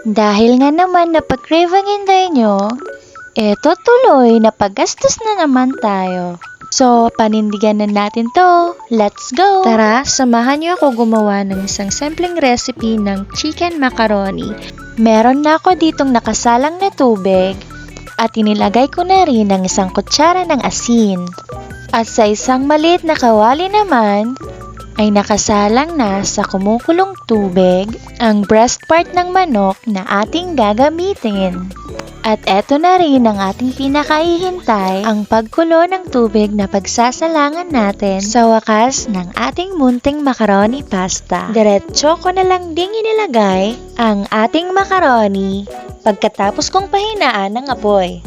Dahil nga naman napag-crave ang hinday nyo, eto tuloy napaggastos na naman tayo. So, panindigan na natin to. Let's go! Tara, samahan niyo ako gumawa ng isang simpleng recipe ng chicken macaroni. Meron na ako ditong nakasalang na tubig at inilagay ko na rin ng isang kutsara ng asin. At sa isang maliit na kawali naman, ay nakasalang na sa kumukulong tubig ang breast part ng manok na ating gagamitin. At eto na rin ang ating pinakaihintay, ang pagkulo ng tubig na pagsasalangan natin sa wakas ng ating munting macaroni pasta. Diretso ko na lang ding inilagay ang ating macaroni pagkatapos kong pahinaan ng apoy.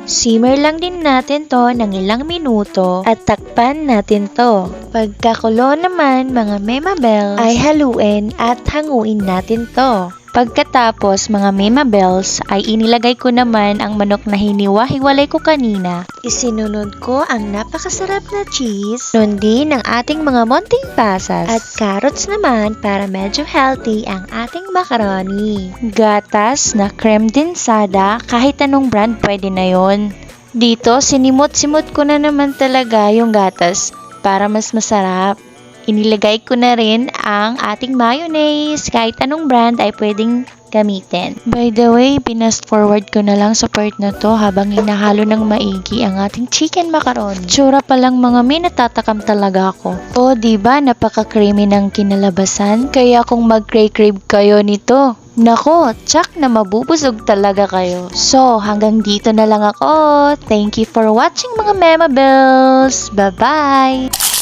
Simmer lang din natin to ng ilang minuto at takpan natin to. Pagkakulo naman mga memabels ay haluin at hanguin natin to. Pagkatapos mga memabels ay inilagay ko naman ang manok na hiniwa-hiwalay ko kanina. Isinunod ko ang napakasarap na cheese, nun din ang ating mga munting pasas at carrots naman para medyo healthy ang ating macaroni. Gatas na creme densada, kahit anong brand pwede na yon. Dito sinimot-simot ko na naman talaga yung gatas para mas masarap. Inilagay ko na rin ang ating mayonnaise, kahit anong brand ay pwedeng gamitin. By the way, pinast forward ko na lang sa part na to habang hinahalo ng maigi ang ating chicken macaroni. Tsura pa lang mga may natatakam talaga ako. O diba, napaka-creamy ng kinalabasan? Kaya kung mag-crave kayo nito, nako, tsak na mabubusog talaga kayo. So, hanggang dito na lang ako. Thank you for watching mga memabels. Bye-bye!